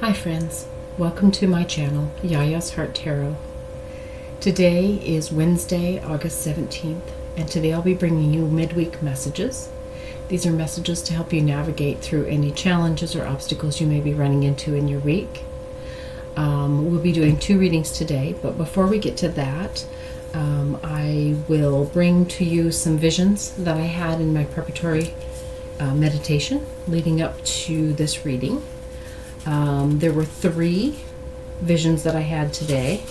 Hi friends, welcome to my channel, YiaYia's Heart Tarot. Today is Wednesday, August 17th, and today I'll be bringing you midweek messages. These are messages to help you navigate through any challenges or obstacles you may be running into in your week. We'll be doing 2 readings today, but before we get to that, I will bring to you some visions that I had in my preparatory meditation leading up to this reading. There were 3 visions that I had today.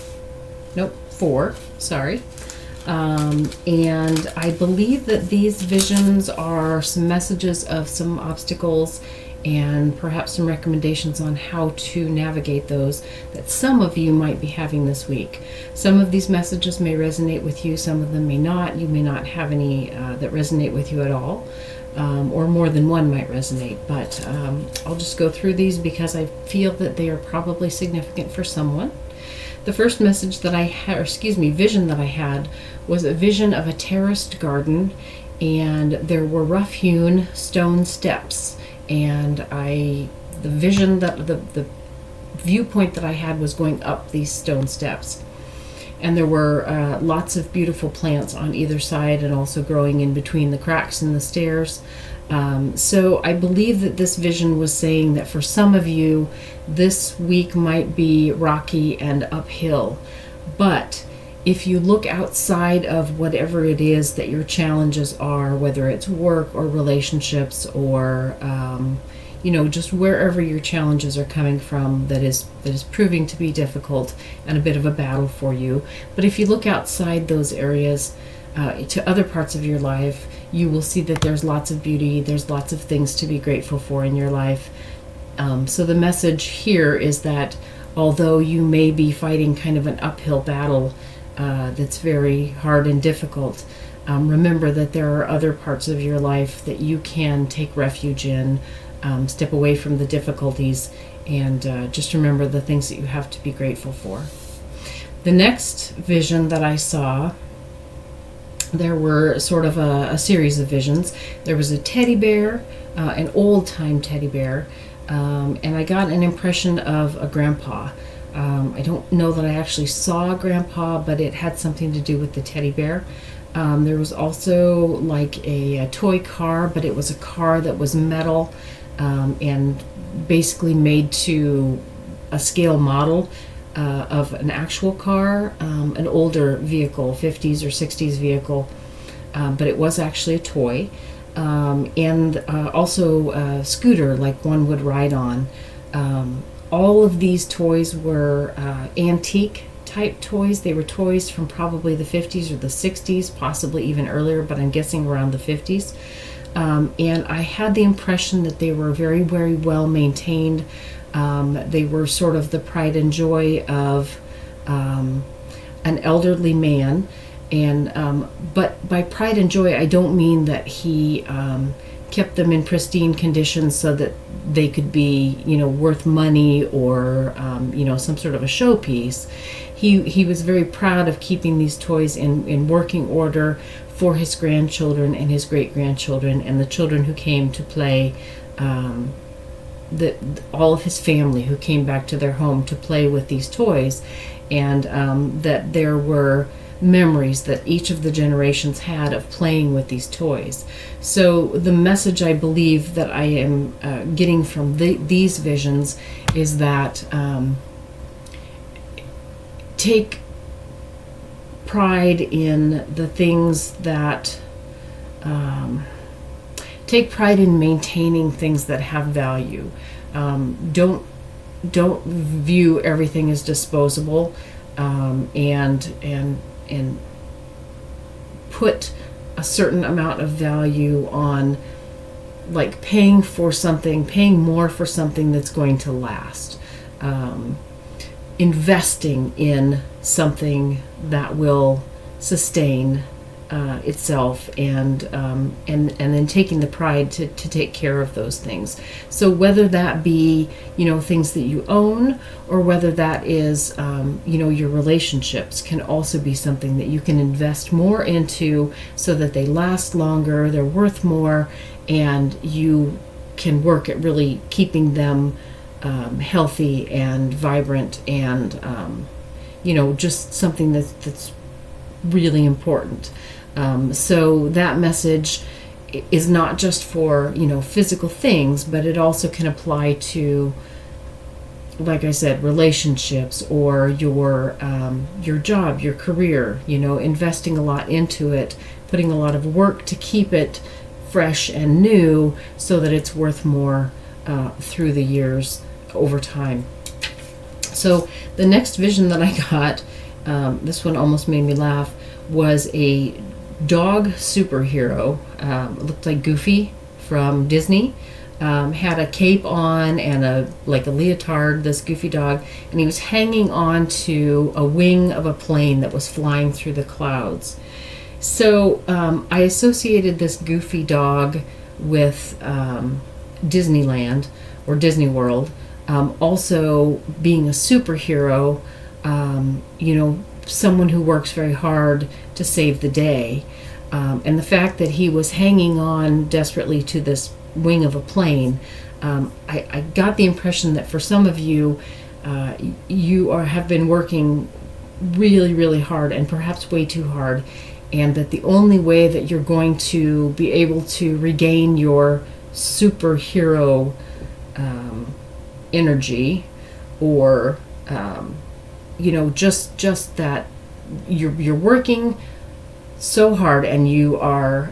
Nope, 4, sorry. And I believe that these visions are some messages of some obstacles and perhaps some recommendations on how to navigate those that some of you might be having this week. Some of these messages may resonate with you, some of them may not. You may not have any that resonate with you at all. Or more than one might resonate, but I'll just go through these because I feel that they are probably significant for someone. The first message that I had, vision that I had was a vision of a terraced garden, and there were rough-hewn stone steps, and the viewpoint that I had was going up these stone steps. And there were lots of beautiful plants on either side and also growing in between the cracks in the stairs. So I believe that this vision was saying that for some of you, this week might be rocky and uphill. But if you look outside of whatever it is that your challenges are, whether it's work or relationships or just wherever your challenges are coming from that is proving to be difficult and a bit of a battle for you. But if you look outside those areas to other parts of your life, you will see that there's lots of beauty, there's lots of things to be grateful for in your life. So the message here is that although you may be fighting kind of an uphill battle that's very hard and difficult, remember that there are other parts of your life that you can take refuge in. Step away from the difficulties and just remember the things that you have to be grateful for. The next vision that I saw, there were sort of a series of visions. There was a teddy bear, an old-time teddy bear, and I got an impression of a grandpa. I don't know that I actually saw a grandpa, but it had something to do with the teddy bear. There was also like a toy car, but it was a car that was metal, and basically made to a scale model of an actual car, an older vehicle, 50s or 60s vehicle, but it was actually a toy, and also a scooter like one would ride on. All of these toys were antique type toys. They were toys from probably the 50s or the 60s, possibly even earlier, but I'm guessing around the 50s. And I had the impression that they were very, very well maintained. They were sort of the pride and joy of an elderly man. And but by pride and joy, I don't mean that he kept them in pristine condition so that they could be, worth money or, some sort of a showpiece. He was very proud of keeping these toys in working order for his grandchildren and his great-grandchildren and the children who came to play, all of his family who came back to their home to play with these toys, and that there were memories that each of the generations had of playing with these toys. So the message I believe that I am getting from these visions is that take pride in the things that take pride in maintaining things that have value. Don't view everything as disposable, and put a certain amount of value on like paying more for something that's going to last. Investing in something that will sustain itself, and then taking the pride to take care of those things. So whether that be things that you own, or whether that is your relationships, can also be something that you can invest more into so that they last longer, they're worth more, and you can work at really keeping them healthy and vibrant and, just something that's really important. So that message is not just for, physical things, but it also can apply to, like I said, relationships or your job, your career, investing a lot into it, putting a lot of work to keep it fresh and new so that it's worth more through the years over time. So the next vision that I got, this one almost made me laugh, was a dog superhero. It looked like Goofy from Disney. Had a cape on and a leotard, this Goofy dog, and he was hanging on to a wing of a plane that was flying through the clouds. So I associated this Goofy dog with Disneyland or Disney World. Also being a superhero, someone who works very hard to save the day. And the fact that he was hanging on desperately to this wing of a plane, I got the impression that for some of you, have been working really, really hard and perhaps way too hard, and that the only way that you're going to be able to regain your superhero energy, or just that you're working so hard and you are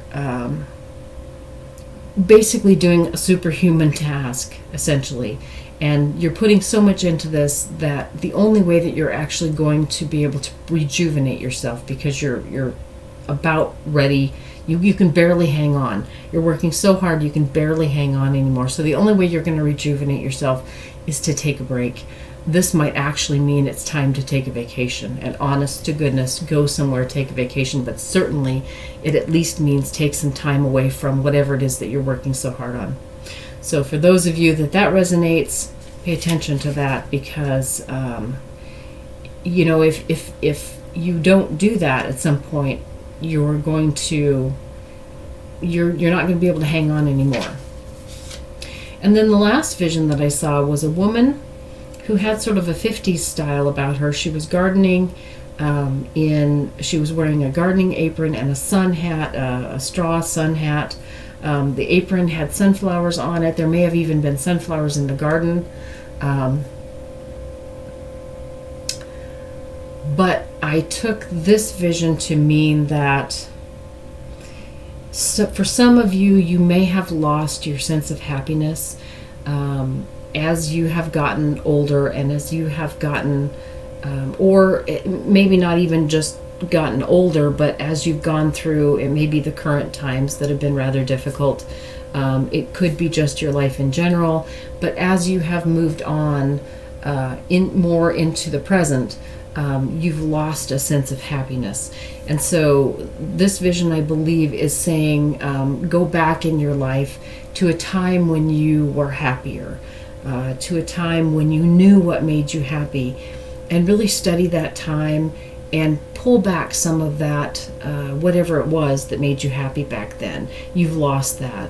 basically doing a superhuman task, essentially, and you're putting so much into this that the only way that you're actually going to be able to rejuvenate yourself, because you're about ready, you can barely hang on. You're working so hard you can barely hang on anymore. So the only way you're going to rejuvenate yourself is to take a break. This might actually mean it's time to take a vacation, and honest to goodness, go somewhere, take a vacation, but certainly it at least means take some time away from whatever it is that you're working so hard on. So for those of you that resonates, pay attention to that, because if you don't do that at some point, you're not going to be able to hang on anymore. And then the last vision that I saw was a woman who had sort of a 50s style about her. She was gardening, she was wearing a gardening apron and a sun hat, a straw sun hat. The apron had sunflowers on it. There may have even been sunflowers in the garden. But I took this vision to mean that for some of you, you may have lost your sense of happiness as you have gotten older, and as you have gotten, or maybe not even just gotten older, but as you've gone through, it may be the current times that have been rather difficult. It could be just your life in general, but as you have moved on more into the present, you've lost a sense of happiness. And so this vision, I believe, is saying go back in your life to a time when you were happier, to a time when you knew what made you happy, and really study that time and pull back some of that, whatever it was that made you happy back then. You've lost that.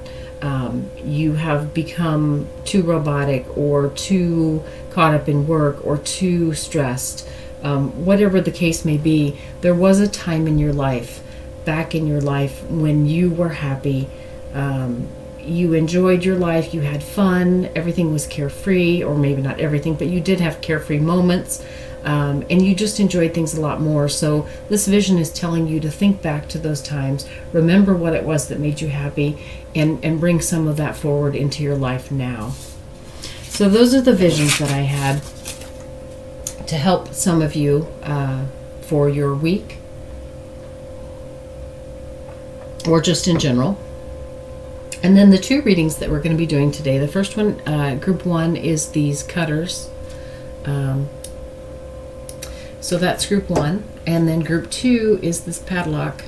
You have become too robotic, or too caught up in work, or too stressed. Whatever the case may be, there was a time in your life, back in your life, when you were happy. You enjoyed your life, you had fun, everything was carefree, or maybe not everything, but you did have carefree moments, and you just enjoyed things a lot more. So this vision is telling you to think back to those times, remember what it was that made you happy, and bring some of that forward into your life now. So those are the visions that I had to help some of you for your week, or just in general. And then the two readings that we're going to be doing today, the first one, group one, is these cutters. So that's group one. And then group two is this padlock.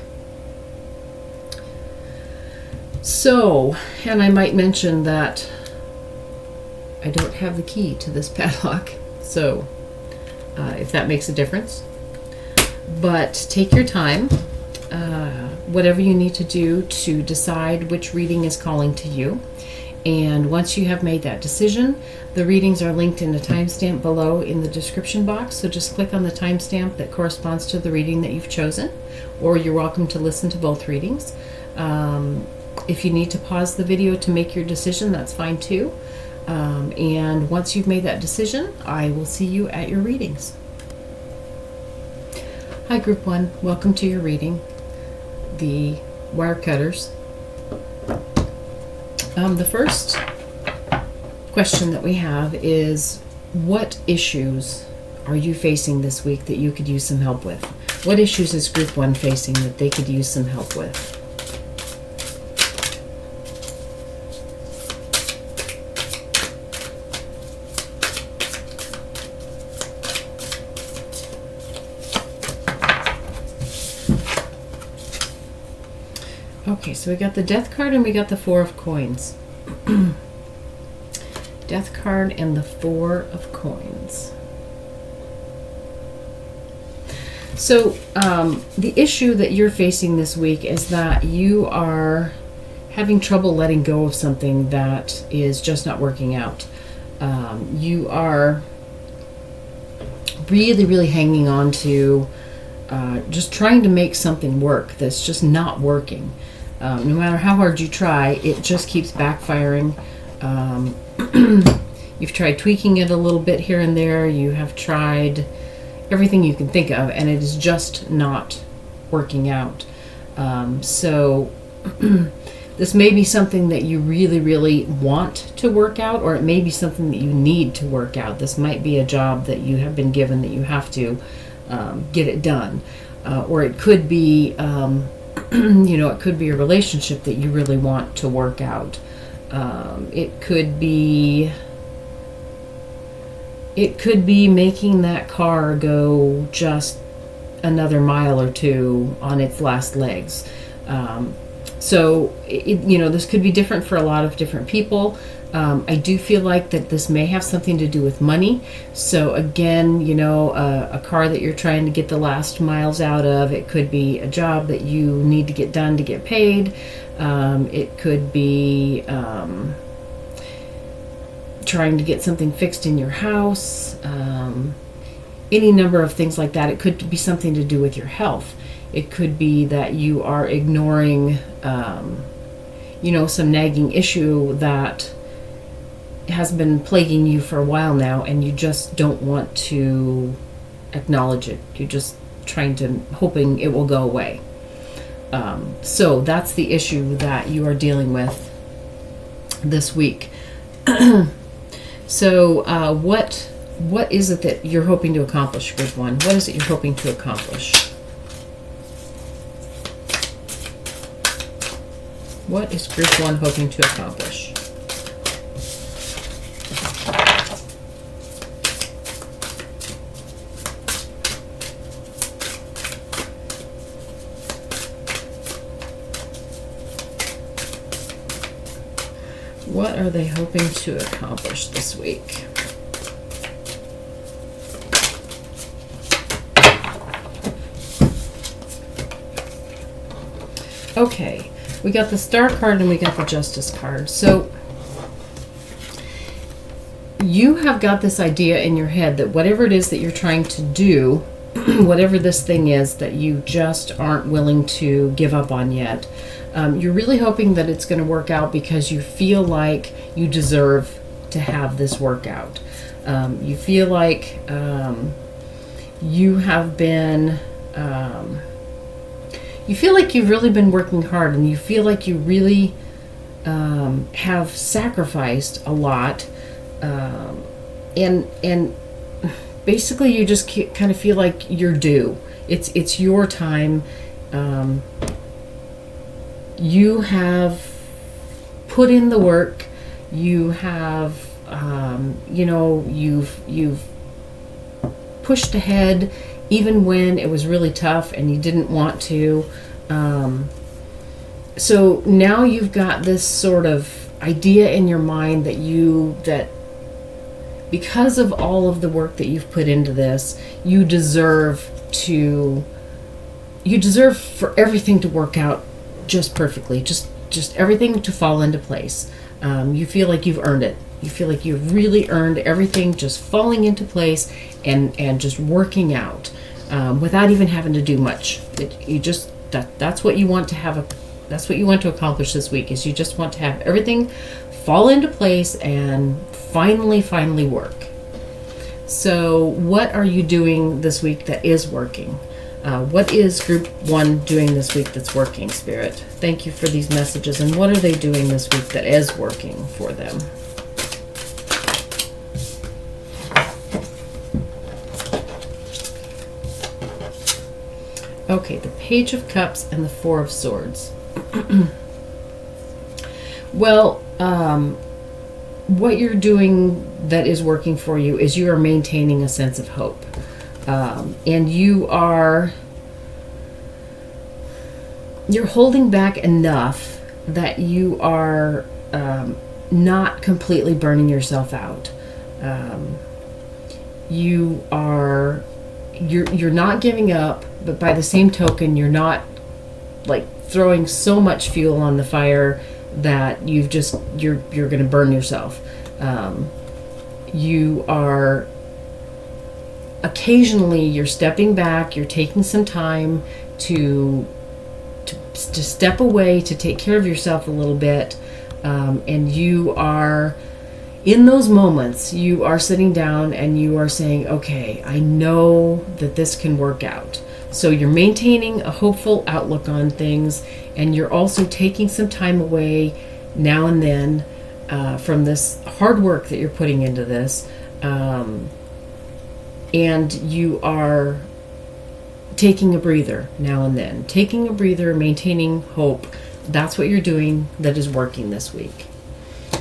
So, and I might mention that I don't have the key to this padlock. So, if that makes a difference. But take your time, whatever you need to do to decide which reading is calling to you. And once you have made that decision, the readings are linked in a timestamp below in the description box. So just click on the timestamp that corresponds to the reading that you've chosen, or you're welcome to listen to both readings. If you need to pause the video to make your decision, that's fine too. And once you've made that decision, I will see you at your readings. Hi Group 1, welcome to your reading, the wire cutters. The first question that we have is, what issues are you facing this week that you could use some help with? What issues is Group 1 facing that they could use some help with? Okay, so we got the Death card and we got the Four of Coins. Death card and the Four of Coins. So the issue that you're facing this week is that you are having trouble letting go of something that is just not working out. You are really hanging on to just trying to make something work that's just not working. No matter how hard you try, it just keeps backfiring. You've tried tweaking it a little bit here and there. You have tried everything you can think of, and it is just not working out. So this may be something that you really want to work out, or it may be something that you need to work out. This might be a job that you have been given that you have to get it done. Or it could be it could be a relationship that you really want to work out. It could be making that car go just another mile or two on its last legs. So this could be different for a lot of different people. I do feel like that this may have something to do with money. So again, a car that you're trying to get the last miles out of. It could be a job that you need to get done to get paid. It could be trying to get something fixed in your house. Any number of things like that. It could be something to do with your health. It could be that you are ignoring, some nagging issue that has been plaguing you for a while now, and you just don't want to acknowledge it. You're just hoping it will go away. So that's the issue that you are dealing with this week. So what is it that you're hoping to accomplish, Group 1? What is it you're hoping to accomplish? What is Group 1 hoping to accomplish? What are they hoping to accomplish this week? Okay, we got the Star card and we got the Justice card. So you have got this idea in your head that whatever it is that you're trying to do, whatever this thing is that you just aren't willing to give up on yet, you're really hoping that it's going to work out because you feel like you deserve to have this work out. You feel like you have been... you feel like you've really been working hard, and you feel like you really have sacrificed a lot, and basically you just kind of feel like you're due. It's your time. You have put in the work. You have you've pushed ahead even when it was really tough and you didn't want to. So now you've got this sort of idea in your mind that because of all of the work that you've put into this, you deserve for everything to work out just perfectly, just everything to fall into place. You feel like you've earned it. You feel like you've really earned everything just falling into place and just working out without even having to do much. That's what you want to have. That's what you want to accomplish this week. Is you just want to have everything fall into place and finally work. So what are you doing this week that is working? What is group 1 doing this week that's working, Spirit? Thank you for these messages. And what are they doing this week that is working for them? Okay, the Page of Cups and the Four of Swords. Well, what you're doing that is working for you is you are maintaining a sense of hope. And you're holding back enough that you are not completely burning yourself out. You're not giving up, but by the same token, you're not like throwing so much fuel on the fire that you're going to burn yourself. Occasionally you're stepping back, you're taking some time to step away, to take care of yourself a little bit, and you are, in those moments, you are sitting down and you are saying, okay, I know that this can work out. So you're maintaining a hopeful outlook on things, and you're also taking some time away now and then from this hard work that you're putting into this. And you are taking a breather now and then. Taking a breather, maintaining hope. That's what you're doing that is working this week.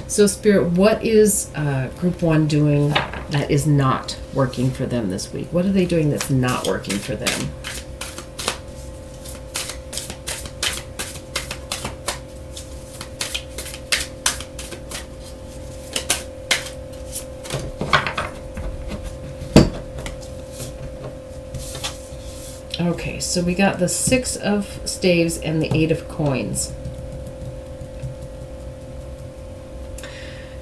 So, Spirit, what is Group 1 doing that is not working for them this week? What are they doing that's not working for them? Okay, so we got the 6 of Staves and the 8 of Coins.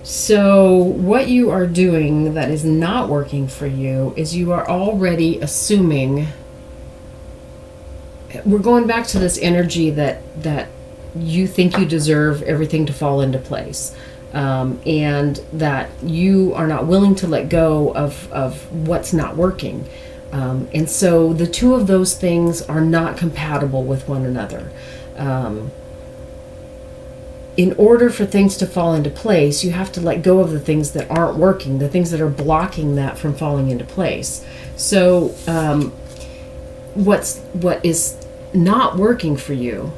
So what you are doing that is not working for you is you are already assuming, we're going back to this energy that you think you deserve everything to fall into place, and that you are not willing to let go of what's not working. And so the two of those things are not compatible with one another. In order for things to fall into place, you have to let go of the things that aren't working, the things that are blocking that from falling into place. So what is not working for you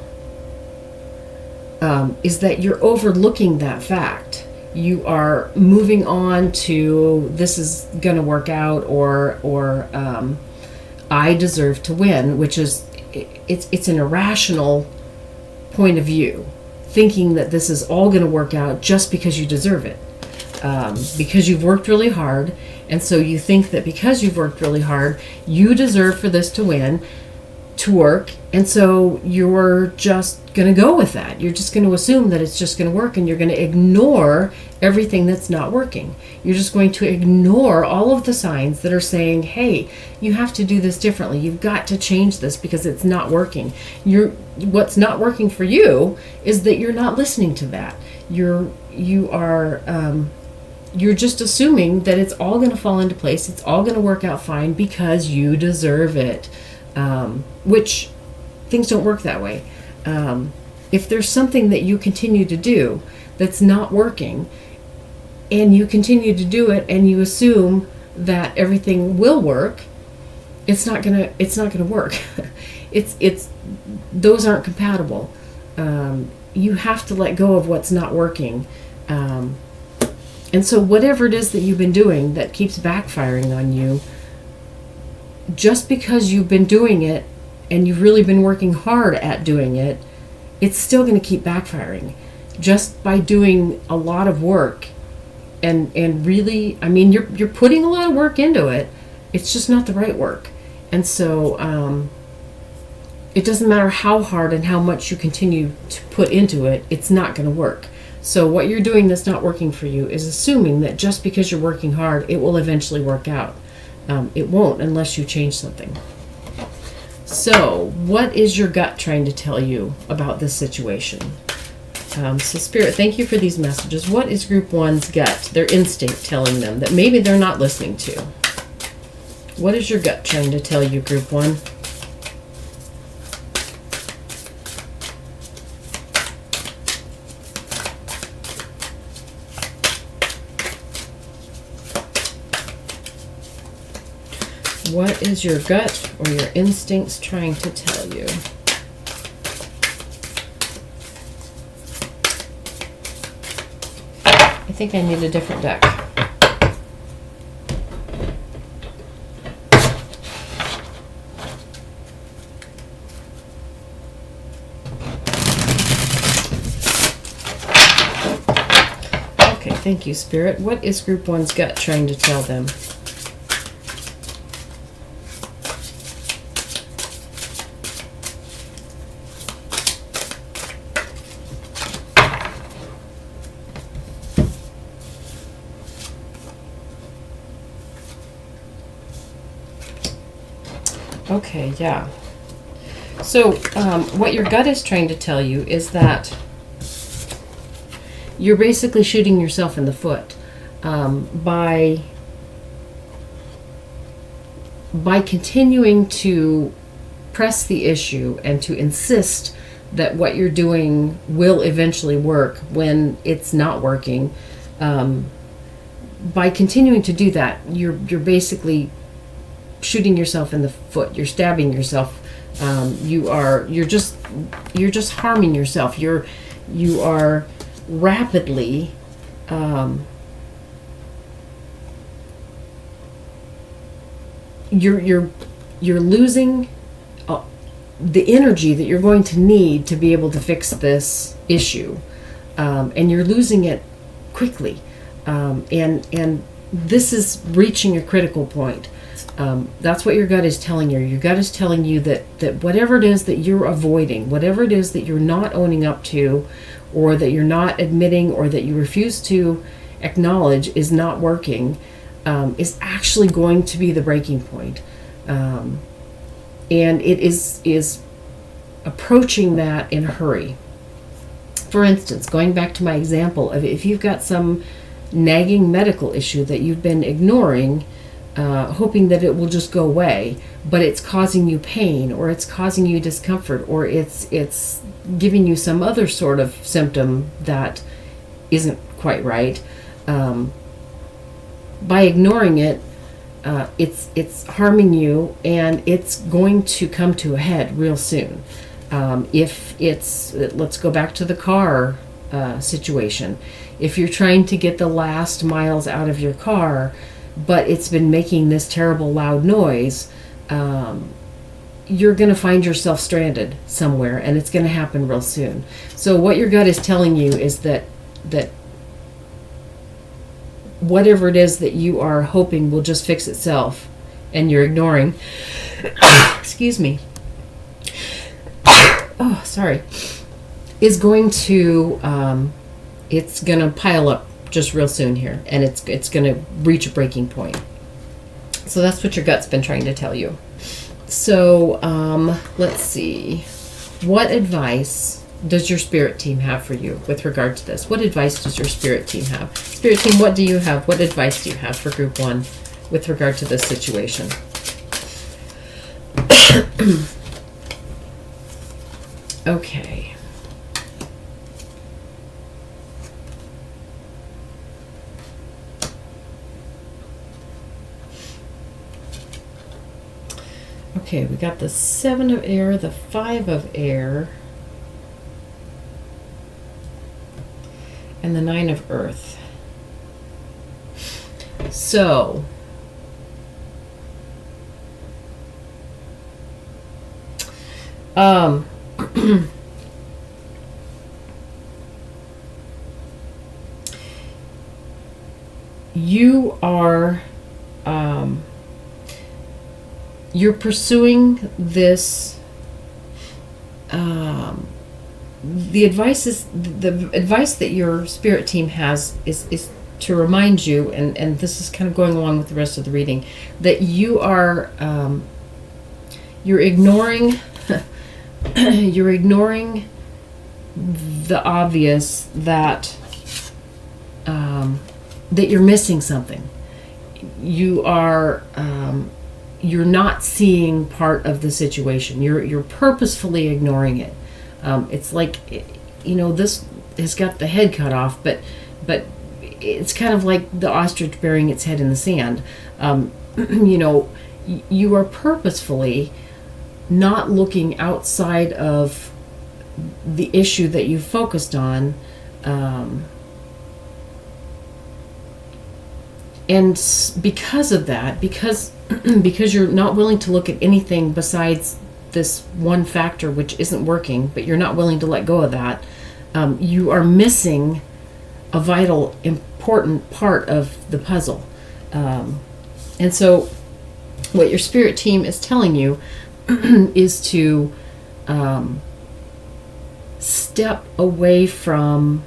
is that you're overlooking that fact. You are moving on to, this is going to work out, or I deserve to win, which is, it's an irrational point of view, thinking that this is all going to work out just because you deserve it, because you've worked really hard, and so you think that because you've worked really hard, you deserve for this to work, and so you're just going to go with that. You're just going to assume that it's just going to work, and you're going to ignore everything that's not working. You're just going to ignore all of the signs that are saying, hey, you have to do this differently. You've got to change this because it's not working. What's not working for you is that you're not listening to that. You're just assuming that it's all going to fall into place. It's all going to work out fine because you deserve it. Which things don't work that way. If there's something that you continue to do that's not working, and you continue to do it, and you assume that everything will work, it's not gonna work. it's those aren't compatible. You have to let go of what's not working. And so whatever it is that you've been doing that keeps backfiring on you, just because you've been doing it and you've really been working hard at doing it, it's still going to keep backfiring. Just by doing a lot of work and really, I mean, you're putting a lot of work into it. It's just not the right work. And so it doesn't matter how hard and how much you continue to put into it, it's not going to work. So what you're doing that's not working for you is assuming that just because you're working hard, it will eventually work out. It won't unless you change something. So what is your gut trying to tell you about this situation? So Spirit, thank you for these messages. What is Group 1's gut, their instinct, telling them that maybe they're not listening to? What is your gut trying to tell you, Group 1? What is your gut or your instincts trying to tell you? I think I need a different deck. Okay, thank you, Spirit. What is Group 1's gut trying to tell them? Okay, yeah. So what your gut is trying to tell you is that you're basically shooting yourself in the foot by continuing to press the issue and to insist that what you're doing will eventually work when it's not working. By continuing to do that, you're basically shooting yourself in the foot. You're stabbing yourself. You're just harming yourself. You are rapidly you're losing the energy that you're going to need to be able to fix this issue, and you're losing it quickly, and this is reaching a critical point. That's what your gut is telling you. Your gut is telling you that whatever it is that you're avoiding, whatever it is that you're not owning up to, or that you're not admitting, or that you refuse to acknowledge is not working, is actually going to be the breaking point. And it is approaching that in a hurry. For instance, going back to my example of if you've got some nagging medical issue that you've been ignoring, hoping that it will just go away, but it's causing you pain, or it's causing you discomfort, or it's giving you some other sort of symptom that isn't quite right. By ignoring it, it's harming you, and it's going to come to a head real soon. Let's go back to the car situation. If you're trying to get the last miles out of your car, but it's been making this terrible loud noise, you're going to find yourself stranded somewhere, and it's going to happen real soon. So what your gut is telling you is that whatever it is that you are hoping will just fix itself, and you're ignoring, excuse me, oh, sorry, is going to, it's going to pile up just real soon here, and it's going to reach a breaking point. So that's what your gut's been trying to tell you. So let's see, what advice does your spirit team have for you with regard to this? What advice does your spirit team have? Spirit team, what do you have? What advice do you have for Group 1 with regard to this situation? Okay. Okay, we got the 7 of air, the 5 of air, and the 9 of earth. So, you are you're pursuing this the advice that your spirit team has is to remind you, and this is kind of going along with the rest of the reading, that you are you're ignoring you're ignoring the obvious, that that you're missing something. You are you're not seeing part of the situation. You're purposefully ignoring it. It's like, this has got the head cut off, but it's kind of like the ostrich burying its head in the sand. You are purposefully not looking outside of the issue that you focused on, and because of that, because you're not willing to look at anything besides this one factor which isn't working, but you're not willing to let go of that, you are missing a vital, important part of the puzzle. And so what your spirit team is telling you is to step away from,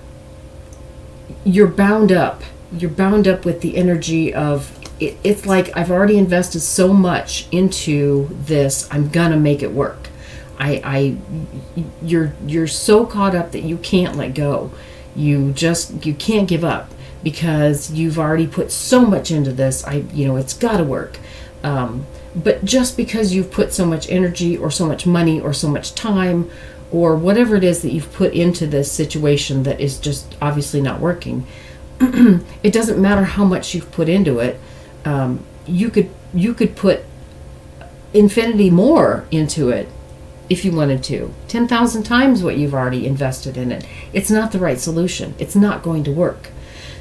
you're bound up with the energy of it. It's like, I've already invested so much into this, I'm gonna make it work. You're so caught up that you can't let go. You can't give up because you've already put so much into this. It's gotta work. But just because you've put so much energy or so much money or so much time or whatever it is that you've put into this situation that is just obviously not working, it doesn't matter how much you've put into it. You could put infinity more into it if you wanted to, 10,000 times what you've already invested in it. It's not the right solution. It's not going to work.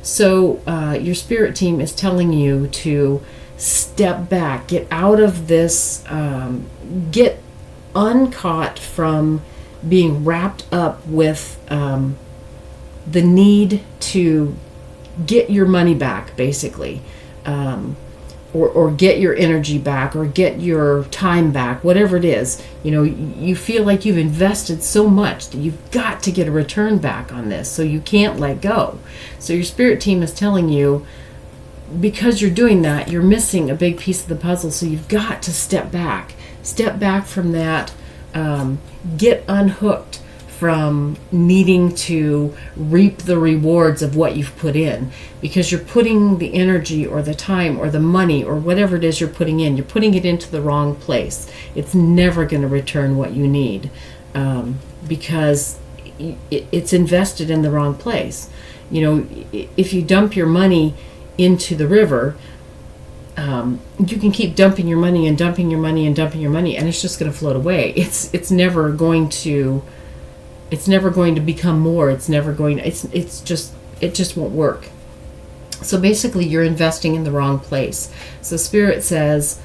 So your spirit team is telling you to step back, get out of this, get uncaught from being wrapped up with the need to get your money back, basically, or get your energy back, or get your time back, whatever it is. You feel like you've invested so much that you've got to get a return back on this, so you can't let go. So your spirit team is telling you, because you're doing that, you're missing a big piece of the puzzle, so you've got to step back from that, get unhooked from needing to reap the rewards of what you've put in, because you're putting the energy or the time or the money or whatever it is you're putting it into the wrong place. It's never going to return what you need, because it's invested in the wrong place. If you dump your money into the river, you can keep dumping your money and dumping your money and dumping your money, and it's just going to float away. It's never going to become more. It just won't work. So basically, you're investing in the wrong place. So Spirit says,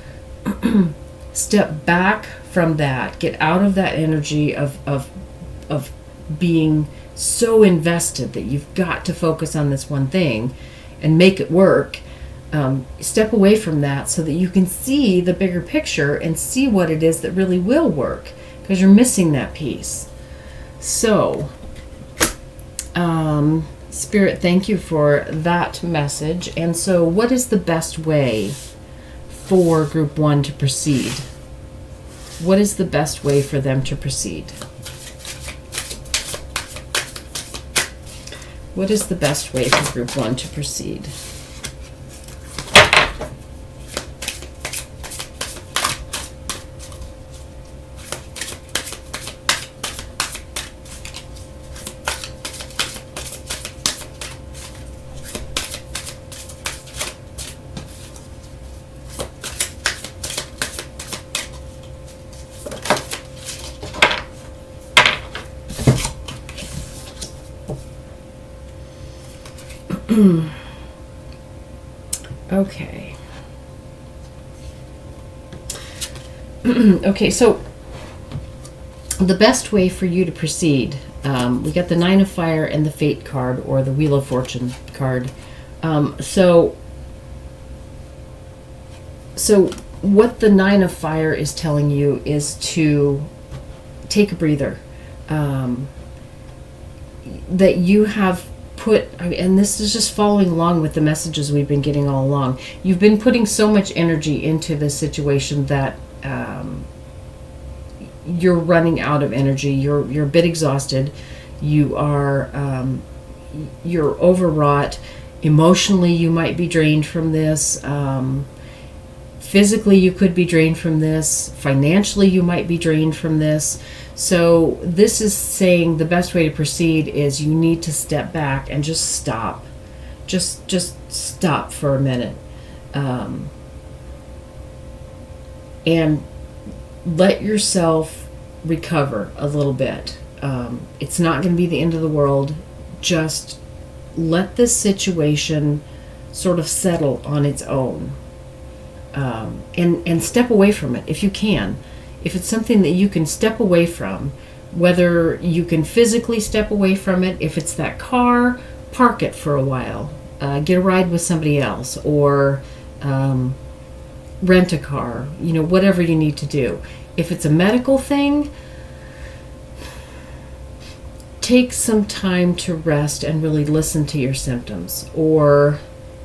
step back from that. Get out of that energy of being so invested that you've got to focus on this one thing and make it work. Step away from that so that you can see the bigger picture and see what it is that really will work, because you're missing that piece. So, Spirit, thank you for that message. And so, what is the best way for Group 1 to proceed? What is the best way for them to proceed? What is the best way for Group 1 to proceed? Okay. Okay, so the best way for you to proceed, we got the 9 of Fire and the Fate card, or the Wheel of Fortune card. So what the 9 of Fire is telling you is to take a breather. that you have put, and this is just following along with the messages we've been getting all along. You've been putting so much energy into this situation that you're running out of energy. You're a bit exhausted. You are you're overwrought. Emotionally, you might be drained from this. Physically, you could be drained from this. Financially, you might be drained from this. So this is saying the best way to proceed is you need to step back and just stop. Just stop for a minute. And let yourself recover a little bit. It's not going to be the end of the world. Just let this situation sort of settle on its own. And step away from it if you can. If it's something that you can step away from, whether you can physically step away from it, if it's that car, park it for a while. Get a ride with somebody else, or rent a car, whatever you need to do. If it's a medical thing, take some time to rest and really listen to your symptoms, or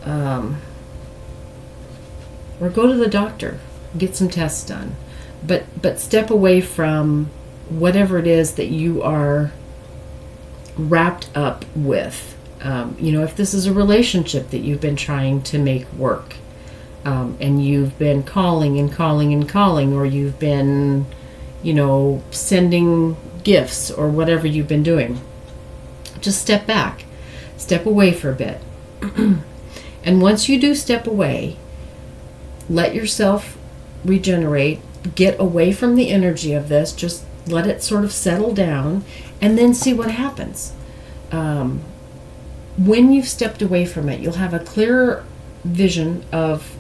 go to the doctor, get some tests done. But step away from whatever it is that you are wrapped up with. If this is a relationship that you've been trying to make work, and you've been calling and calling and calling, or you've been, sending gifts or whatever you've been doing, just step back, step away for a bit. And once you do step away, let yourself regenerate, get away from the energy of this, just let it sort of settle down, and then see what happens. When you've stepped away from it, you'll have a clearer vision of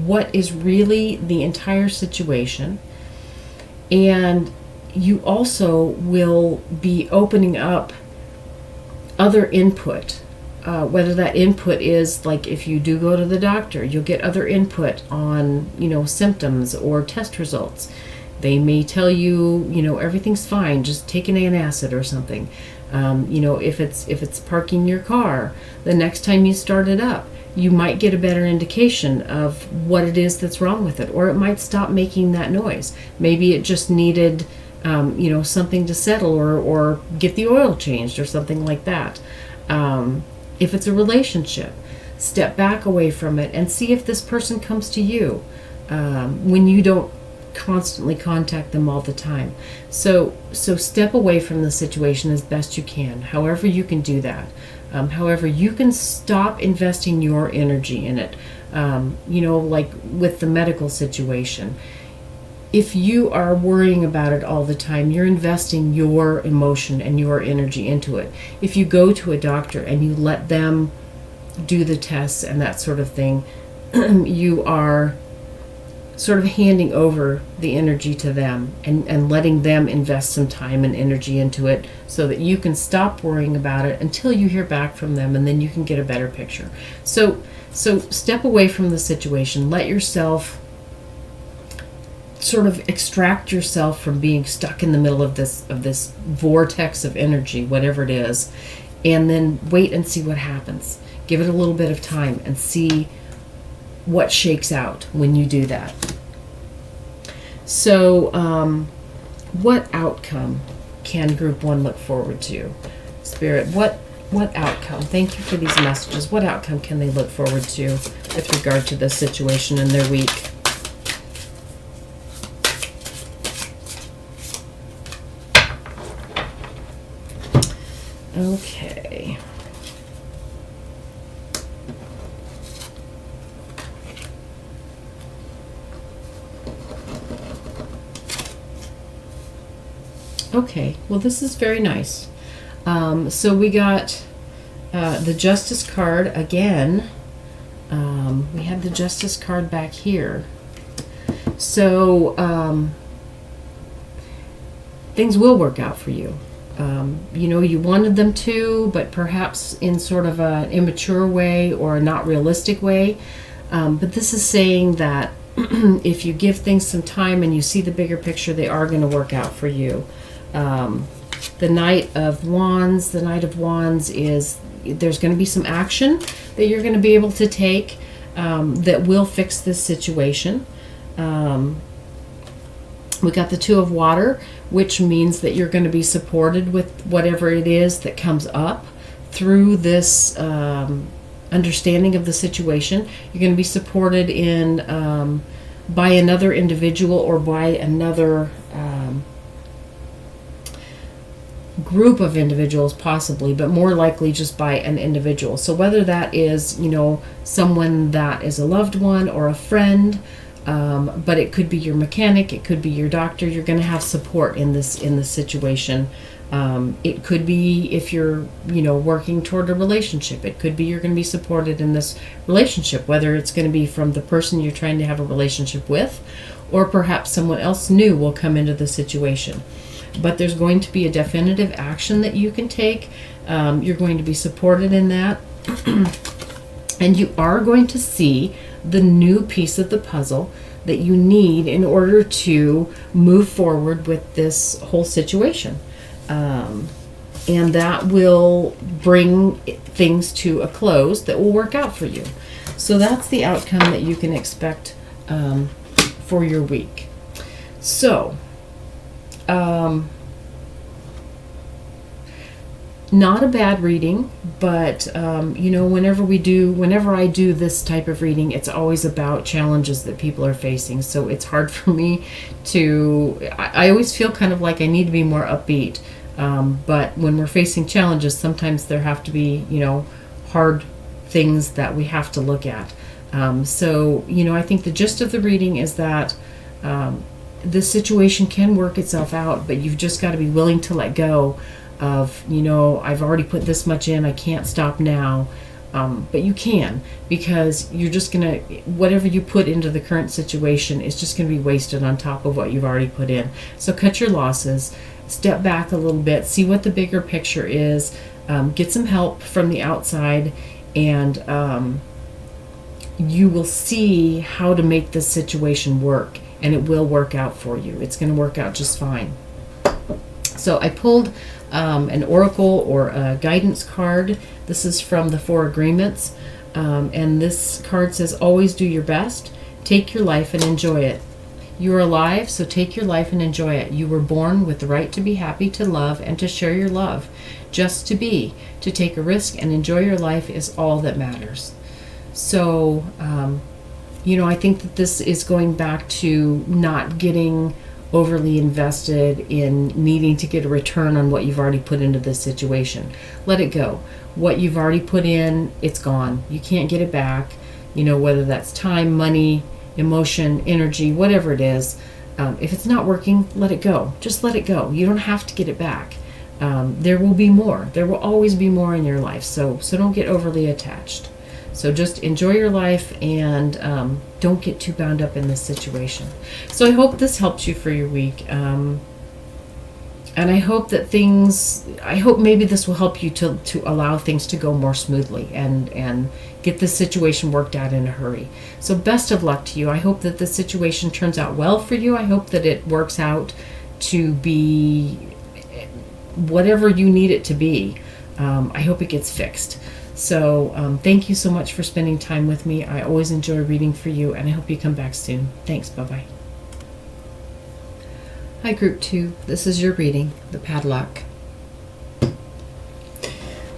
what is really the entire situation, and you also will be opening up other input. Whether that input is, like, if you do go to the doctor, you'll get other input on, symptoms or test results. They may tell you, everything's fine, just take an antacid or something. If it's parking your car, the next time you start it up, you might get a better indication of what it is that's wrong with it, or it might stop making that noise. Maybe it just needed, something to settle, or get the oil changed or something like that. If it's a relationship, step back away from it and see if this person comes to you when you don't constantly contact them all the time. So step away from the situation as best you can, however you can do that. However, you can stop investing your energy in it. Like with the medical situation. If you are worrying about it all the time, you're investing your emotion and your energy into it. If you go to a doctor and you let them do the tests and that sort of thing, you are sort of handing over the energy to them and letting them invest some time and energy into it so that you can stop worrying about it until you hear back from them, and then you can get a better picture. So step away from the situation. Let yourself sort of extract yourself from being stuck in the middle of this vortex of energy, whatever it is, and then wait and see what happens. Give it a little bit of time and see what shakes out when you do that. So what outcome can group 1 look forward to? Spirit, what outcome? Thank you for these messages. What outcome can they look forward to with regard to this situation in their week? Okay. Okay, well, this is very nice. So we got the Justice card again. We have the Justice card back here. So things will work out for you. You wanted them to, but perhaps in sort of an immature way or a not realistic way. But this is saying that if you give things some time and you see the bigger picture, they are going to work out for you. the Knight of Wands. The Knight of Wands is, there's going to be some action that you're going to be able to take that will fix this situation. We got the Two of Water, which means that you're going to be supported with whatever it is that comes up through this understanding of the situation. You're going to be supported in by another individual or by another group of individuals possibly, but more likely just by an individual. So whether that is, you know, someone that is a loved one or a friend, but it could be your mechanic, it could be your doctor. You're going to have support in this situation. It could be if you're, you know, working toward a relationship. It could be you're going to be supported in this relationship, whether it's going to be from the person you're trying to have a relationship with, or perhaps someone else new will come into the situation. But there's going to be a definitive action that you can take. You're going to be supported in that. And you are going to see the new piece of the puzzle that you need in order to move forward with this whole situation. And that will bring things to a close that will work out for you. So that's the outcome that you can expect for your week. So, not a bad reading, but you know, whenever I do this type of reading, it's always about challenges that people are facing. So it's hard for me to, I always feel kind of like I need to be more upbeat. But when we're facing challenges, sometimes there have to be, you know, hard things that we have to look at. So, you know, I think the gist of the reading is that this situation can work itself out, but you've just got to be willing to let go of, you know, I've already put this much in, I can't stop now. But you can, because you're just going to, whatever you put into the current situation is just going to be wasted on top of what you've already put in. So cut your losses, step back a little bit, see what the bigger picture is, get some help from the outside, and you will see how to make this situation work, and it will work out for you. It's going to work out just fine. So I pulled an oracle or a guidance card. This is from the Four Agreements, and this card says, always do your best, take your life and enjoy it. You are alive, so take your life and enjoy it. You were born with the right to be happy, to love, and to share your love. Just to be, to take a risk and enjoy your life is all that matters. So, you know, I think that this is going back to not getting overly invested in needing to get a return on what you've already put into this situation. Let it go. What you've already put in, it's gone. You can't get it back. You know, whether that's time, money, emotion, energy, whatever it is. If it's not working, let it go. Just let it go. You don't have to get it back. There will be more. There will always be more in your life. So don't get overly attached. So just enjoy your life and don't get too bound up in this situation. So I hope this helps you for your week. And I hope that maybe this will help you to allow things to go more smoothly and get this situation worked out in a hurry. So best of luck to you. I hope that the situation turns out well for you. I hope that it works out to be whatever you need it to be. I hope it gets fixed. So thank you so much for spending time with me. I always enjoy reading for you, and I hope you come back soon. Thanks. Bye-bye. Hi, Group 2. This is your reading, the Padlock.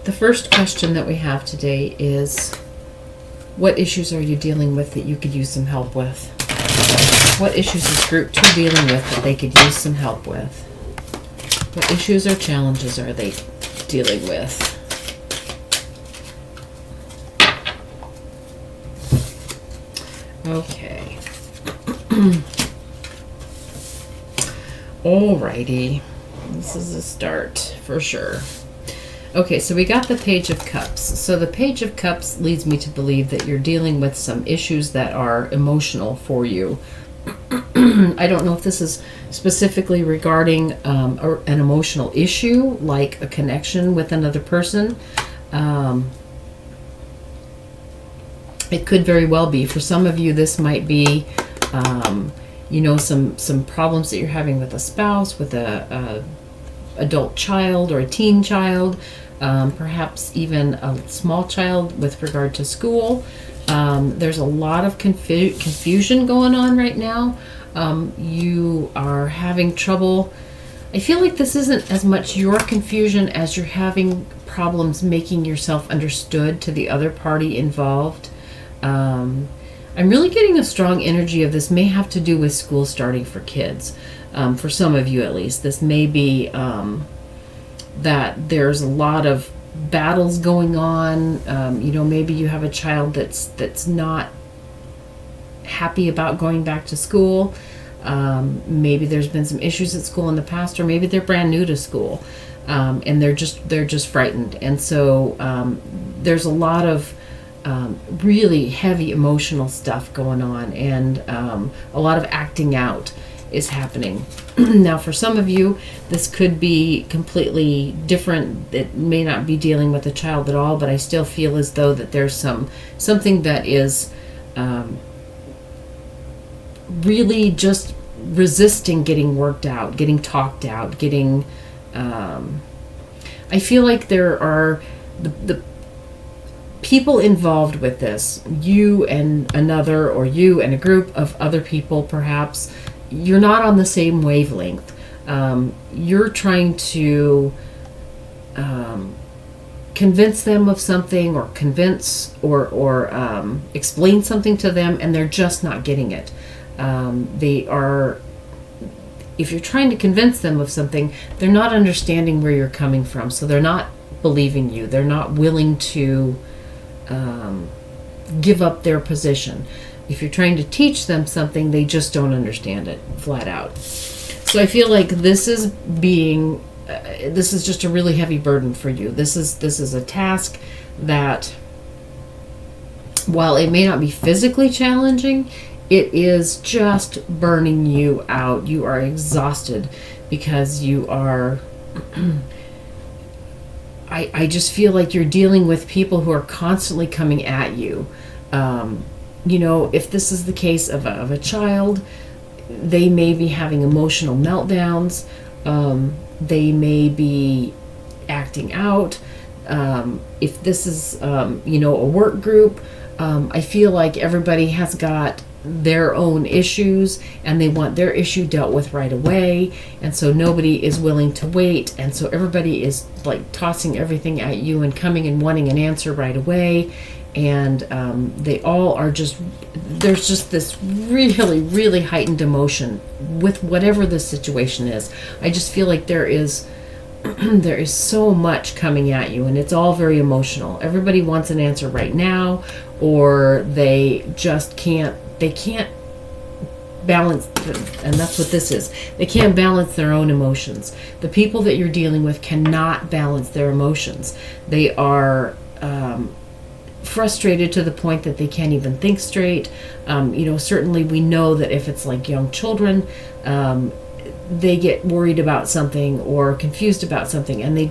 The first question that we have today is, what issues are you dealing with that you could use some help with? What issues is Group 2 dealing with that they could use some help with? What issues or challenges are they dealing with? Okay. Alrighty. This is a start for sure. Okay, so we got the Page of Cups. So the Page of Cups leads me to believe that you're dealing with some issues that are emotional for you. I don't know if this is specifically regarding an emotional issue, like a connection with another person. It could very well be. For some of you, this might be, you know, some problems that you're having with a spouse, with a adult child or a teen child, perhaps even a small child with regard to school. There's a lot of confusion going on right now. You are having trouble. I feel like this isn't as much your confusion as you're having problems making yourself understood to the other party involved. I'm really getting a strong energy of this may have to do with school starting for kids. For some of you at least. This may be that there's a lot of battles going on. Maybe you have a child that's not happy about going back to school. Maybe there's been some issues at school in the past, or maybe they're brand new to school, and they're just frightened. And so there's a lot of really heavy emotional stuff going on, and a lot of acting out is happening. Now, for some of you, this could be completely different. It may not be dealing with a child at all, but I still feel as though that there's something that is really just resisting getting worked out, getting talked out, getting I feel like there are the people involved with this, you and another, or you and a group of other people perhaps. You're not on the same wavelength. You're trying to convince them of something, or convince or explain something to them, and they're just not getting it. If you're trying to convince them of something, they're not understanding where you're coming from, so they're not believing you. They're not willing to give up their position. If you're trying to teach them something, they just don't understand it flat out. So I feel like this is just a really heavy burden for you. This is a task that, while it may not be physically challenging, it is just burning you out. You are exhausted because you are I just feel like you're dealing with people who are constantly coming at you. If this is the case of a child, they may be having emotional meltdowns. They may be acting out. If this is, a work group, I feel like everybody has got their own issues and they want their issue dealt with right away, and so nobody is willing to wait, and so everybody is like tossing everything at you and coming and wanting an answer right away. And they all are there's just this really, really heightened emotion with whatever the situation is. I just feel like there is so much coming at you, and it's all very emotional. Everybody wants an answer right now, or they can't balance, and that's what this is. They can't balance their own emotions. The people that you're dealing with cannot balance their emotions. They are frustrated to the point that they can't even think straight. Certainly we know that if it's like young children, they get worried about something or confused about something, and they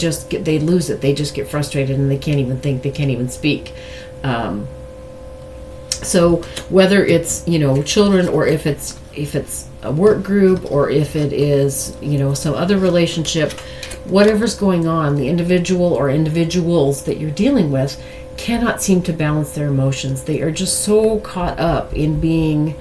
lose it. They just get frustrated and they can't even think, they can't even speak. So whether it's, children, or if it's a work group, or if it is, some other relationship, whatever's going on, the individual or individuals that you're dealing with cannot seem to balance their emotions. They are just so caught up in being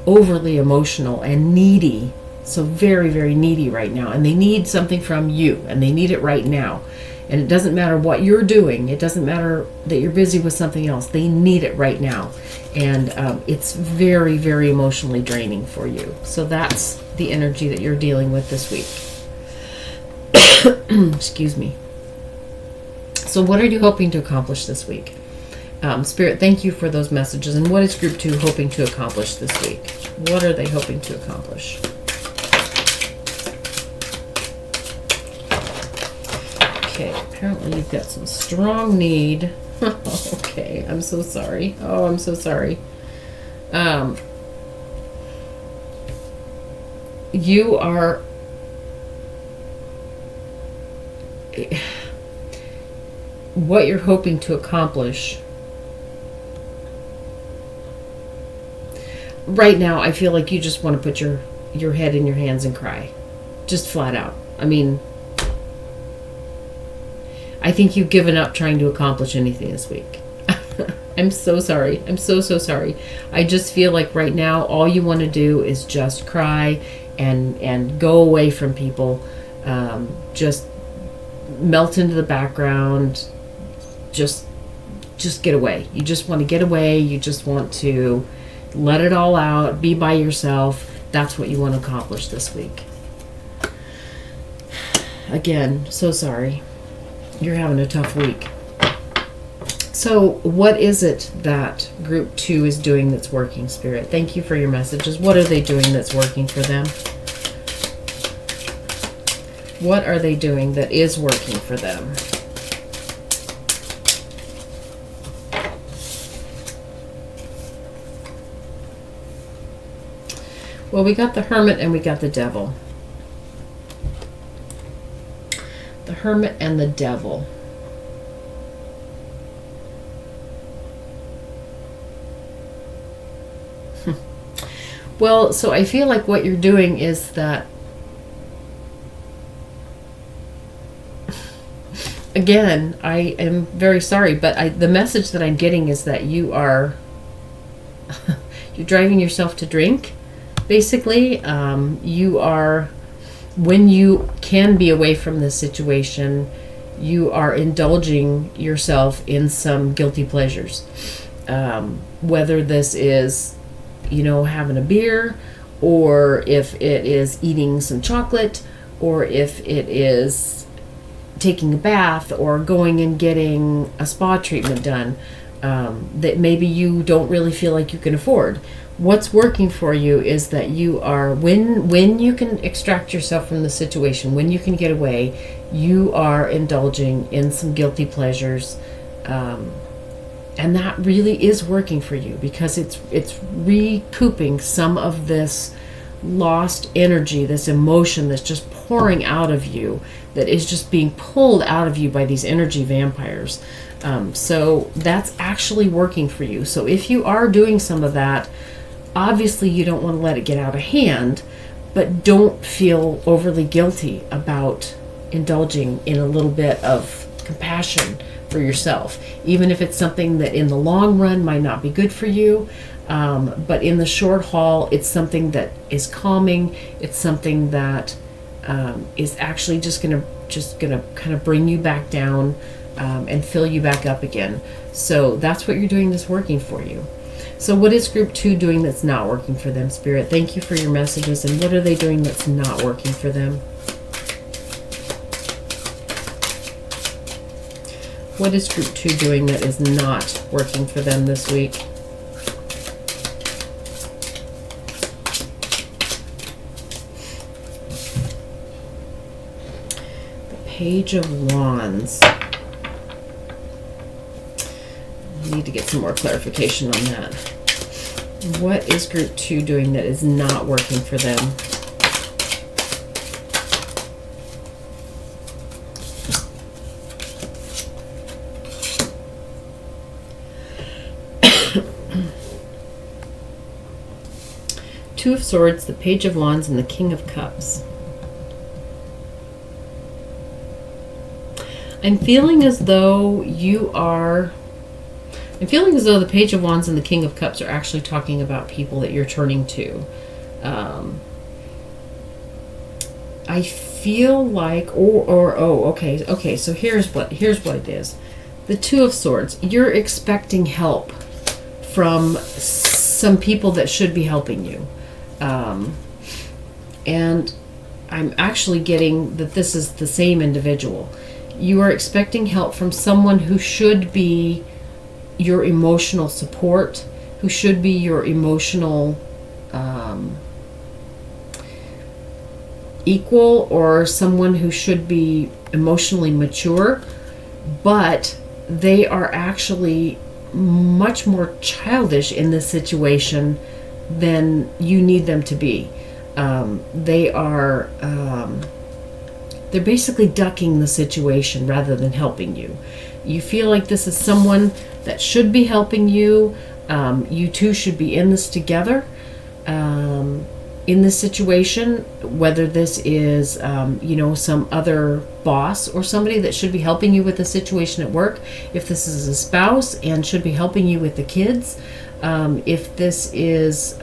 overly emotional and needy. So very, very needy right now. And they need something from you, and they need it right now. And it doesn't matter what you're doing. It doesn't matter that you're busy with something else. They need it right now. And it's very, very emotionally draining for you. So that's the energy that you're dealing with this week. Excuse me. So what are you hoping to accomplish this week? Spirit, thank you for those messages. And what is Group 2 hoping to accomplish this week? What are they hoping to accomplish? Okay, apparently you've got some strong need. Okay, I'm so sorry. Oh, I'm so sorry. You are... What you're hoping to accomplish right now, I feel like you just want to put your head in your hands and cry, just flat out. I mean, I think you've given up trying to accomplish anything this week. I'm so sorry. I'm so sorry. I just feel like right now all you want to do is just cry and go away from people. Just melt into the background. Just get away. You just want to get away. You just want to let it all out. Be by yourself. That's what you want to accomplish this week. Again, so sorry. You're having a tough week. So what is it that group 2 is doing that's working, Spirit? Thank you for your messages. What are they doing that's working for them? What are they doing that is working for them? Well, we got the Hermit and we got the Devil. The Hermit and the Devil. Well, so I feel like what you're doing is that, again, I am very sorry, but the message that I'm getting is that you are, you're driving yourself to drink, basically. You are, when you can be away from this situation, you are indulging yourself in some guilty pleasures. Whether this is, having a beer, or if it is eating some chocolate, or if it is taking a bath, or going and getting a spa treatment done that maybe you don't really feel like you can afford. What's working for you is that you are, when you can extract yourself from the situation, when you can get away, you are indulging in some guilty pleasures. And that really is working for you, because it's recouping some of this lost energy, this emotion that's just pouring out of you, that is just being pulled out of you by these energy vampires. So that's actually working for you. So if you are doing some of that, obviously you don't want to let it get out of hand, but don't feel overly guilty about indulging in a little bit of compassion for yourself, even if it's something that in the long run might not be good for you, but in the short haul it's something that is calming. It's something that is actually just gonna kind of bring you back down and fill you back up again. So that's what you're doing that's working for you. So what is group 2 doing that's not working for them, Spirit? Thank you for your messages. And what are they doing that's not working for them? What is group 2 doing that is not working for them this week? The Page of Wands. I need to get some more clarification on that. What is group 2 doing that is not working for them? Two of Swords, the Page of Wands, and the King of Cups. I'm feeling as though the Page of Wands and the King of Cups are actually talking about people that you're turning to. I feel like, okay, so here's what it is. The Two of Swords, you're expecting help from some people that should be helping you. And I'm actually getting that this is the same individual. You are expecting help from someone who should be your emotional support, who should be your emotional equal, or someone who should be emotionally mature, but they are actually much more childish in this situation than you need them to be. They're basically ducking the situation rather than helping you. You feel like this is someone that should be helping you. You two should be in this together. in this situation, whether this is, some other boss or somebody that should be helping you with the situation at work, if this is a spouse and should be helping you with the kids, if this is,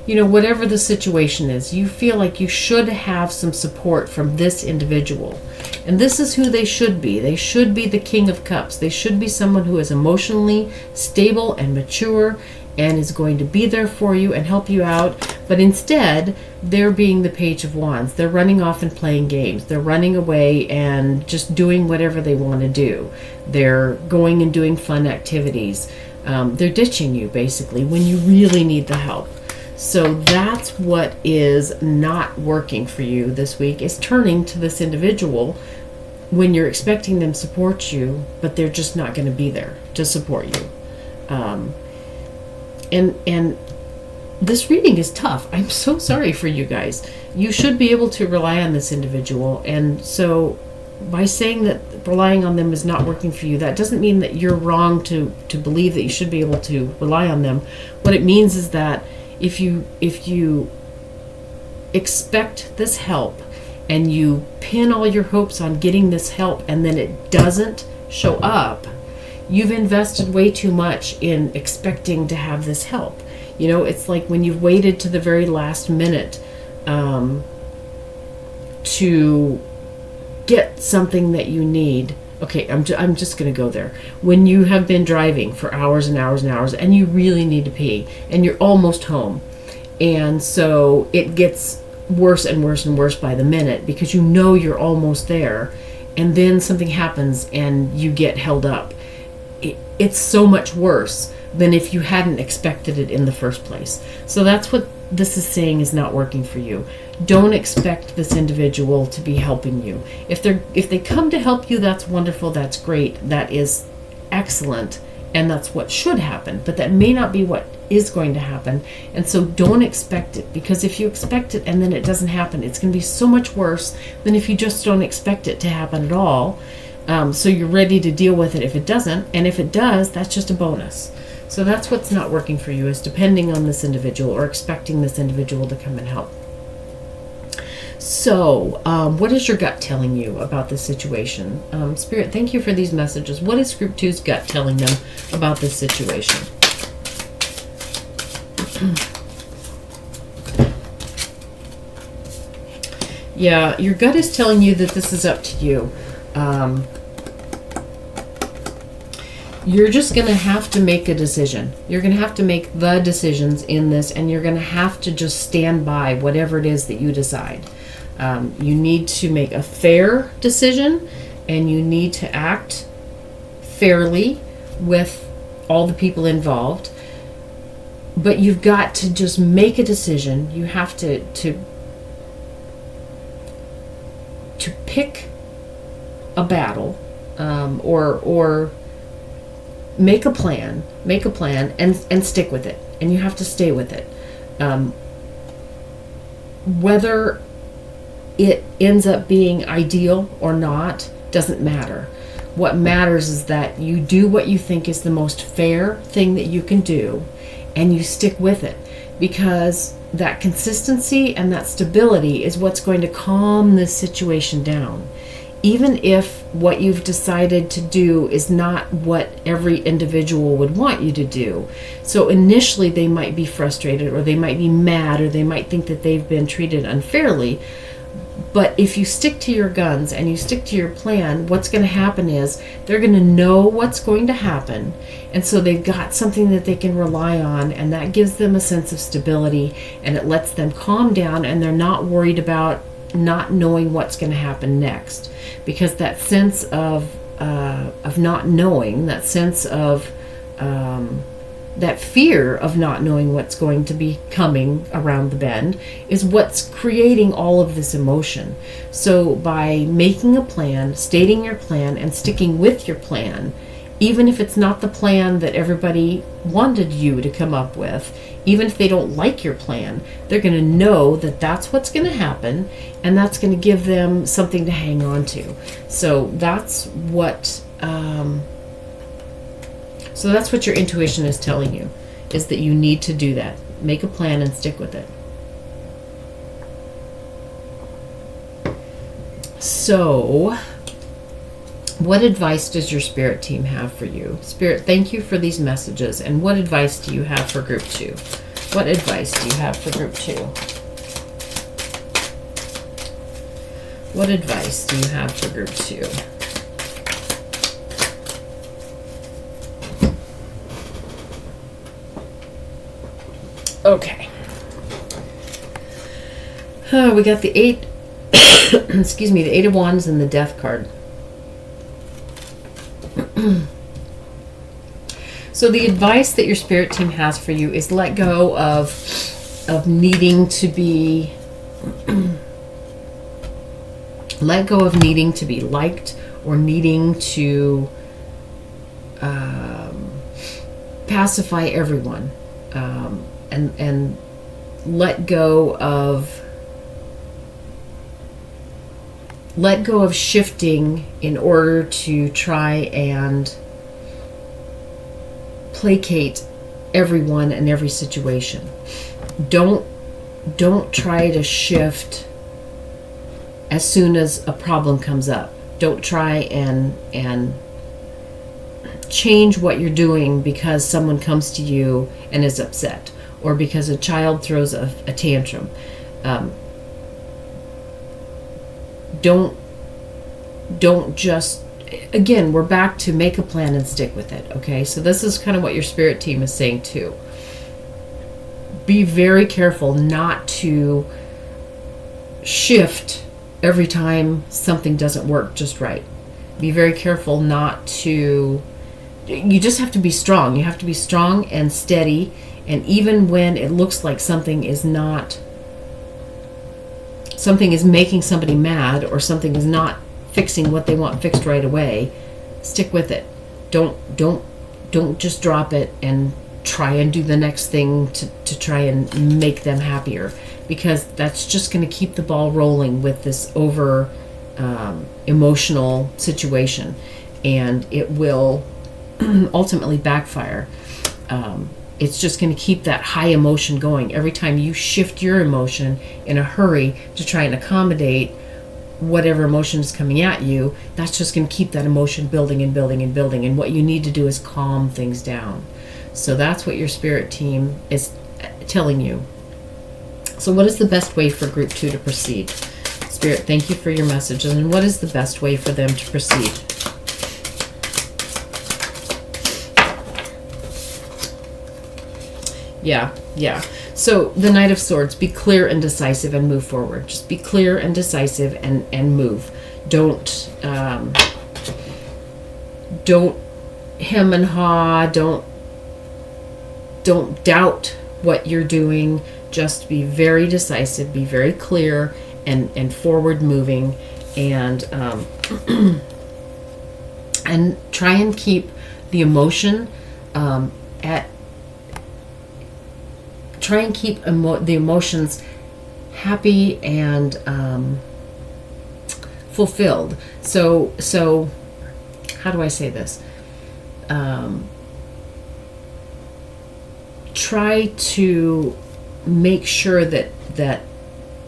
whatever the situation is, you feel like you should have some support from this individual. And this is who they should be. They should be the King of Cups. They should be someone who is emotionally stable and mature and is going to be there for you and help you out. But instead, they're being the Page of Wands. They're running off and playing games. They're running away and just doing whatever they want to do. They're going and doing fun activities. They're ditching you, basically, when you really need the help. So that's what is not working for you this week, is turning to this individual when you're expecting them to support you, but they're just not going to be there to support you. And this reading is tough. I'm so sorry for you guys. You should be able to rely on this individual. And so by saying that relying on them is not working for you, that doesn't mean that you're wrong to believe that you should be able to rely on them. What it means is that if you expect this help and you pin all your hopes on getting this help and then it doesn't show up, you've invested way too much in expecting to have this help. It's like when you've waited to the very last minute to get something that you need. Okay, I'm just going to go there. When you have been driving for hours and hours and hours and you really need to pee and you're almost home, and so it gets worse and worse and worse by the minute because you're almost there, and then something happens and you get held up. It's so much worse than if you hadn't expected it in the first place. So that's what this is saying is not working for you. Don't expect this individual to be helping you. If they come to help you, that's wonderful, that's great, that is excellent, and that's what should happen, but that may not be what is going to happen. And so don't expect it, because if you expect it and then it doesn't happen, it's going to be so much worse than if you just don't expect it to happen at all. So you're ready to deal with it if it doesn't, and if it does, that's just a bonus. So that's what's not working for you, is depending on this individual or expecting this individual to come and help. So, what is your gut telling you about this situation? Spirit, thank you for these messages. What is Group 2's gut telling them about this situation? Yeah, your gut is telling you that this is up to you. You're just going to have to make a decision. You're going to have to make the decisions in this, and you're going to have to just stand by whatever it is that you decide. You need to make a fair decision, and you need to act fairly with all the people involved. But you've got to just make a decision. You have to pick a battle, or make a plan and stick with it, and you have to stay with it. Whether it ends up being ideal or not doesn't matter. What matters is that you do what you think is the most fair thing that you can do, and you stick with it, because that consistency and that stability is what's going to calm this situation down. Even if what you've decided to do is not what every individual would want you to do. So initially they might be frustrated, or they might be mad, or they might think that they've been treated unfairly. But if you stick to your guns and you stick to your plan, what's going to happen is they're going to know what's going to happen. And so they've got something that they can rely on, and that gives them a sense of stability, and it lets them calm down, and they're not worried about not knowing what's going to happen next. Because that sense of not knowing, that sense of that fear of not knowing what's going to be coming around the bend is what's creating all of this emotion. So by making a plan, stating your plan, and sticking with your plan, even if it's not the plan that everybody wanted you to come up with, even if they don't like your plan, they're going to know that that's what's going to happen, and that's going to give them something to hang on to. So that's what your intuition is telling you, is that you need to do that. Make a plan and stick with it. So, what advice does your spirit team have for you? Spirit, thank you for these messages. And what advice do you have for group 2? What advice do you have for group 2? What advice do you have for group 2? Okay. We got the 8, excuse me, the 8 of Wands and the Death card. So the advice that your spirit team has for you is let go of needing to be let go of needing to be liked or needing to pacify everyone, and let go of shifting in order to try and placate everyone and every situation. Don't try to shift as soon as a problem comes up. Don't try and change what you're doing because someone comes to you and is upset, or because a child throws a tantrum. Don't just, again, we're back to make a plan and stick with it, okay? So this is kind of what your spirit team is saying too. Be very careful not to shift every time something doesn't work just right. Be very careful not to, you just have to be strong. You have to be strong and steady, and even when it looks like something is making somebody mad, or something is not fixing what they want fixed right away, stick with it. Don't just drop it and try and do the next thing to try and make them happier, because that's just going to keep the ball rolling with this over emotional situation, and it will ultimately backfire. It's just going to keep that high emotion going. Every time you shift your emotion in a hurry to try and accommodate whatever emotion is coming at you, that's just going to keep that emotion building and building and building. And what you need to do is calm things down. So that's what your spirit team is telling you. So what is the best way for group 2 to proceed? Spirit, thank you for your messages. And what is the best way for them to proceed? Yeah. So the Knight of Swords, be clear and decisive and move forward. Just be clear and decisive and move. Don't hem and haw. Don't doubt what you're doing. Just be very decisive, be very clear and forward moving, and and try and keep the emotion the emotions happy and fulfilled. So how do I say this? Try to make sure that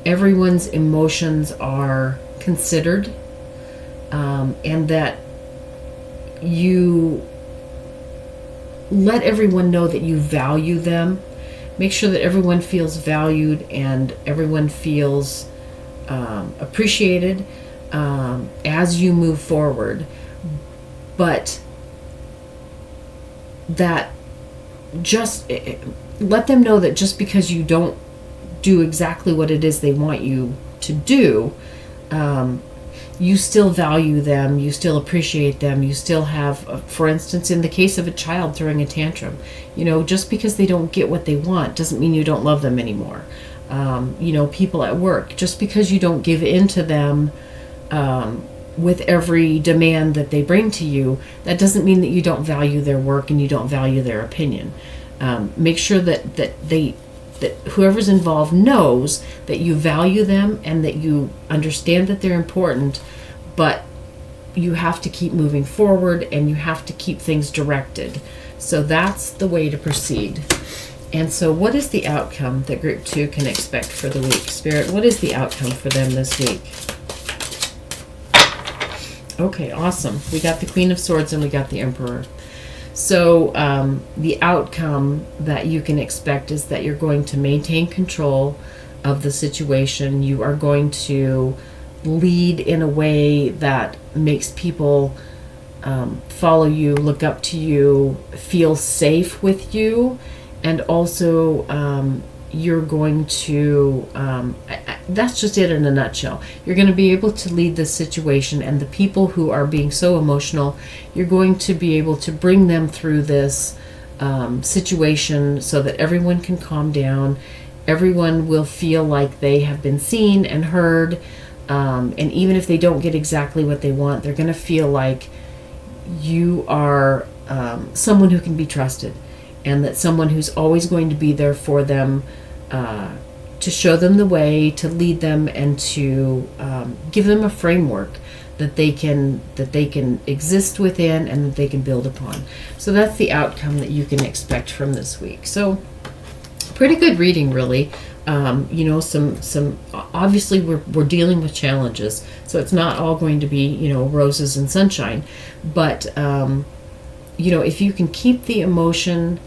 everyone's emotions are considered, and that you let everyone know that you value them. Make sure that everyone feels valued and everyone feels appreciated as you move forward. But that just let them know that just because you don't do exactly what it is they want you to do, you still value them, you still appreciate them, you still have, for instance, in the case of a child throwing a tantrum, just because they don't get what they want doesn't mean you don't love them anymore. People at work, just because you don't give in to them with every demand that they bring to you, that doesn't mean that you don't value their work and you don't value their opinion. Make sure that whoever's involved knows that you value them and that you understand that they're important, but you have to keep moving forward and you have to keep things directed. So that's the way to proceed. And so what is the outcome that group 2 can expect for the week? Spirit, what is the outcome for them this week? Okay, awesome. We got the Queen of Swords and we got the Emperor. So the outcome that you can expect is that you're going to maintain control of the situation. You are going to lead in a way that makes people follow you, look up to you, feel safe with you, and also you're going to, that's just it in a nutshell. You're going to be able to lead the situation, and the people who are being so emotional, you're going to be able to bring them through this situation so that everyone can calm down. Everyone will feel like they have been seen and heard, and even if they don't get exactly what they want, they're going to feel like you are someone who can be trusted, and that someone who's always going to be there for them, to show them the way, to lead them, and to give them a framework that they can exist within and that they can build upon. So that's the outcome that you can expect from this week. So pretty good reading, really. Some obviously we're dealing with challenges, so it's not all going to be roses and sunshine, but if you can keep the emotion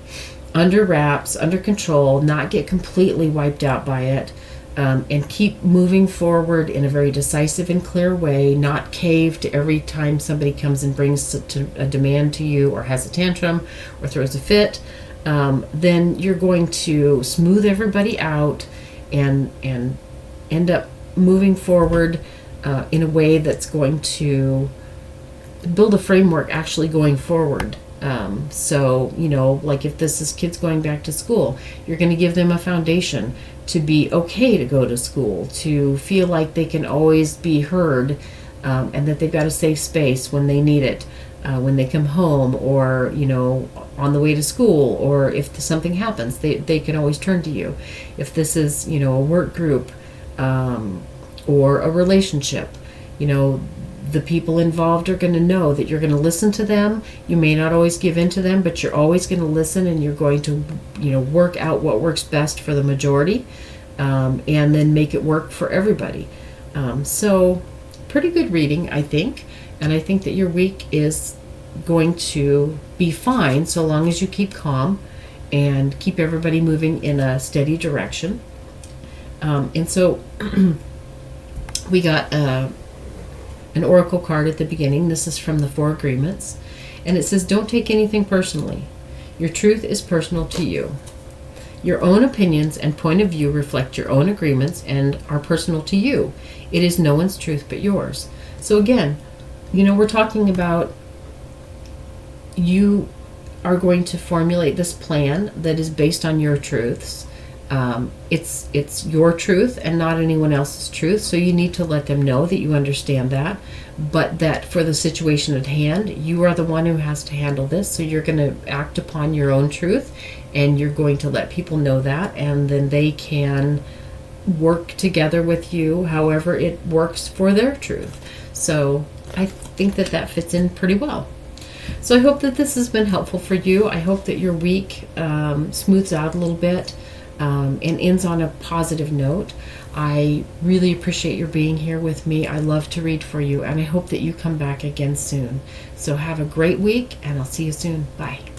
under wraps, under control, not get completely wiped out by it, and keep moving forward in a very decisive and clear way, not cave to every time somebody comes and brings a demand to you, or has a tantrum, or throws a fit, then you're going to smooth everybody out and end up moving forward in a way that's going to build a framework actually going forward. So, like if this is kids going back to school, you're going to give them a foundation to be okay to go to school, to feel like they can always be heard, and that they've got a safe space when they need it, when they come home, or, on the way to school, or if something happens, they can always turn to you. If this is, a work group, or a relationship, the people involved are going to know that you're going to listen to them. You may not always give in to them, but you're always going to listen, and you're going to, work out what works best for the majority, and then make it work for everybody. So pretty good reading, I think. And I think that your week is going to be fine so long as you keep calm and keep everybody moving in a steady direction. And so we got an oracle card at the beginning. This is from the 4 Agreements, and it says, don't take anything personally. Your truth is personal to you. Your own opinions and point of view reflect your own agreements and are personal to you. It is no one's truth but yours. So again, we're talking about you are going to formulate this plan that is based on your truths. It's your truth and not anyone else's truth, so you need to let them know that you understand that, but that for the situation at hand, you are the one who has to handle this, so you're going to act upon your own truth, and you're going to let people know that, and then they can work together with you however it works for their truth. So I think that fits in pretty well. So I hope that this has been helpful for you. I hope that your week smooths out a little bit, and ends on a positive note. I really appreciate your being here with me. I love to read for you, and I hope that you come back again soon. So have a great week, and I'll see you soon. Bye.